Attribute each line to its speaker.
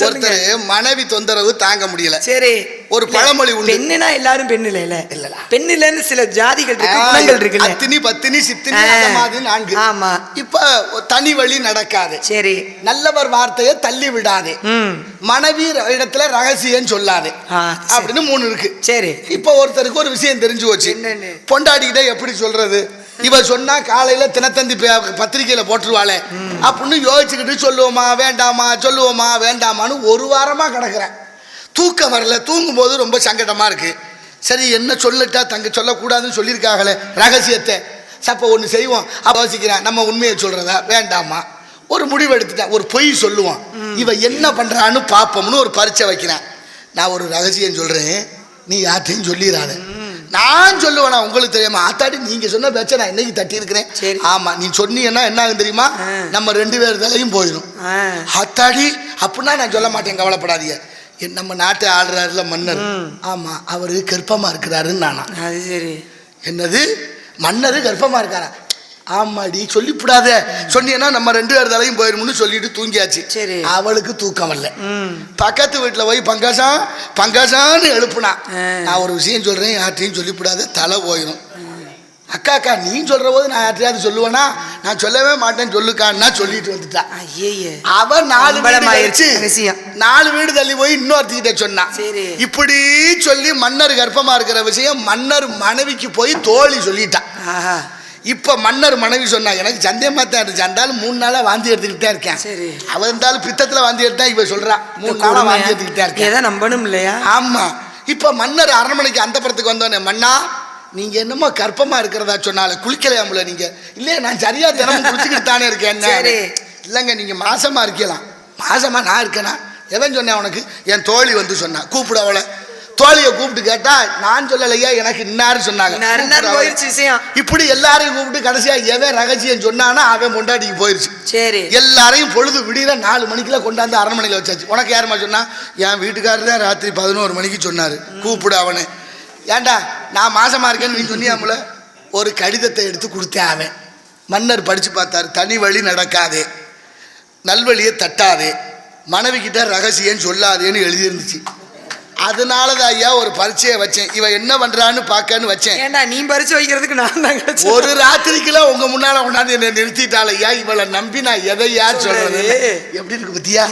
Speaker 1: ஒருத்தர் மனைவி தொந்தரவு தாங்க முடியல.
Speaker 2: சரி,
Speaker 1: ஒரு பழமொழி உண்டு.
Speaker 2: பெண்ணுனா எல்லாரும் பெண்ணு இல்ல, பெண்ணுலன்னு சில ஜாதிகள் இருக்கு, குணங்கள் இருக்குல்ல.
Speaker 1: அத்தினி பத்தினி சித்தினி அந்த மாதிரி 4.
Speaker 2: ஆமா.
Speaker 1: இப்ப தனி வழி நடக்காது.
Speaker 2: சரி.
Speaker 1: நல்லவர் வார்த்தையை தள்ளி விடாதே, மனைவி இடத்துல ரகசியம் சொல்லாதே அப்படின்னு 3 இருக்கு. சரி. இப்ப ஒருத்தருக்கு ஒரு விஷயம் தெரிஞ்சு போச்சு. பொண்டாடிக்கிட்ட எப்படி சொல்றது? இவ சொன்னா காலையில தினத்தந்தி பத்திரிகையில போட்டுருவாளே அப்படின்னு யோசிச்சுக்கிட்டு சொல்லுவோமா வேண்டாமா சொல்லுவோமா வேண்டாமான்னு ஒரு வாரமா கிடக்குறேன். தூக்கம் வரல. தூங்கும் போது ரொம்ப சங்கடமா இருக்கு. சரி, என்ன சொல்லட்டா தங்க சொல்லக்கூடாதுன்னு சொல்லியிருக்காங்களே ரகசியத்தை, சப்ப ஒன்று செய்வோம். அப்போ யோசிக்கிறேன், நம்ம உண்மையை சொல்றதா வேண்டாமா? ஒரு முடிவு எடுத்துட்டேன், ஒரு பொய் சொல்லுவோம், இவ என்ன பண்றான்னு பார்ப்போம்னு ஒரு பரீட்சை வைக்கிறேன். நான் ஒரு ரகசியம் சொல்றேன், நீ யார்ட்டையும் சொல்லிடாத. நான் சொல்லுவேனா உங்களுக்கு தெரியாம? ஆத்தாடி நீங்க சொன்ன பேச்ச நான் இன்னைக்கு தட்டி இருக்கிறேன். ஆமா, நீ சொன்னீங்கன்னா என்ன ஆகும் தெரியுமா? நம்ம 2 பேர் தலையும் போயிடும். ஆத்தாடி அப்படின்னா நான் சொல்ல மாட்டேன், கவலைப்படாதீங்க. நம்ம நாட்டை ஆளுறாருல மன்னர், ஆமா அவரு கர்ப்பமா இருக்கிறாருன்னு நானா. அது சரி. என்னது மன்னரு கர்ப்பமா இருக்காரா? ஆமாடி சொல்லிவிடாத, சொன்னீங்கன்னா நம்ம 2 பேர் தலையும் போயிருமுன்னு சொல்லிட்டு தூங்கியாச்சு. சரி. அவளுக்கு தூக்கம் வரல. பக்கத்து வீட்டுல போய் பங்காசான்னு எழுப்புனா. நான் ஒரு விஷயம் சொல்றேன், யார்ட்டையும் சொல்லிவிடாத, தலை போயிடும். அக்கா நீ சொல்ற போது நான் யார்ட்டையாவது சொல்லுவேனா? நான் சொல்லவே மாட்டேன்னு சொல்லுக்கான்னா சொல்லிட்டு வந்துட்டா. அவ 4 வீடு தள்ளி போய் இன்னொருத்திக்கிட்ட சொன்னா. இப்படி சொல்லி மன்னர் கர்ப்பமா இருக்கிற விஷயம் மன்னர் மனைவிக்கு போய் தோழி சொல்லிட்டான். இப்ப மன்னர் மனைவி சொன்னா, எனக்கு சந்தேகமா தான் இருந்துச்சு, அந்தாலும் 3 நாளா வாந்தி எடுத்துக்கிட்டே இருக்கேன். அவ இருந்தாலும் பித்தத்துல வாந்தி எடுத்தா இவ சொல்றா 3 நாளா வாந்தி எடுத்துக்கிட்டே இருக்கேன். நம்பணும் இல்லையா? ஆமா. இப்ப மன்னர் அரண்மனைக்கு அந்த புறத்துக்கு வந்தோடனே, மன்னா நீங்க என்னமோ கர்ப்பமா இருக்கிறதா சொன்னால குளிக்கலையாமுல? நீங்க இல்லையா? நான் சரியா தினமும் குளிச்சுக்கிட்டு தானே இருக்கேன். இல்லைங்க, நீங்க மாசமா இருக்கலாம். மாசமா நான் இருக்கேனா? எவன் சொன்னேன் உனக்கு? என் தோழி வந்து சொன்னா. கூப்பிட அவளை. தோழியை கூப்பிட்டு கேட்டா, நான் சொல்லலையா, எனக்கு இன்னாரு சொன்னாங்க. இப்படி எல்லாரையும் கூப்பிட்டு கடைசியா எவன் ரகசியம் சொன்னானா அவன் கொண்டாடிக்கு போயிருச்சு. சரி. எல்லாரையும் பொழுது விடிய 4 மணிக்குள்ள கொண்டாந்து அரண்மனையில வச்சாச்சு. உனக்கு யாருமா சொன்னா? என் வீட்டுக்காரர் தான் ராத்திரி 11 மணிக்கு சொன்னாரு, கூப்பிடு அவனை. ஏண்டா நான் மாசமா இருக்கேன்னு நீ சொன்னியாமுல? ஒரு கடிதத்தை எடுத்து கொடுத்தேன். அவன் மன்னர் படிச்சு பார்த்தாரு. தனி வழி நடக்காதே, நல்வழியை தட்டாதே, மனைவி கிட்ட ரகசியம் சொல்லாதேன்னு எழுதியிருந்துச்சு. அதனாலதான் ஐயா ஒரு பரீட்சையை வச்சேன், இவ என்ன பண்றான்னு பாக்கன்னு வச்சேன். ஏண்டா நீ பரீட்சை வைக்கிறதுக்கு நான் தான் ஒரு ராத்திரிக்குள்ள உங்க முன்னால கொண்டாந்து என்ன நிறுத்திட்டால ஐயா. இவளை நம்பி நான் எதையா சொல்றது? எப்படி இருக்கு பத்தியா?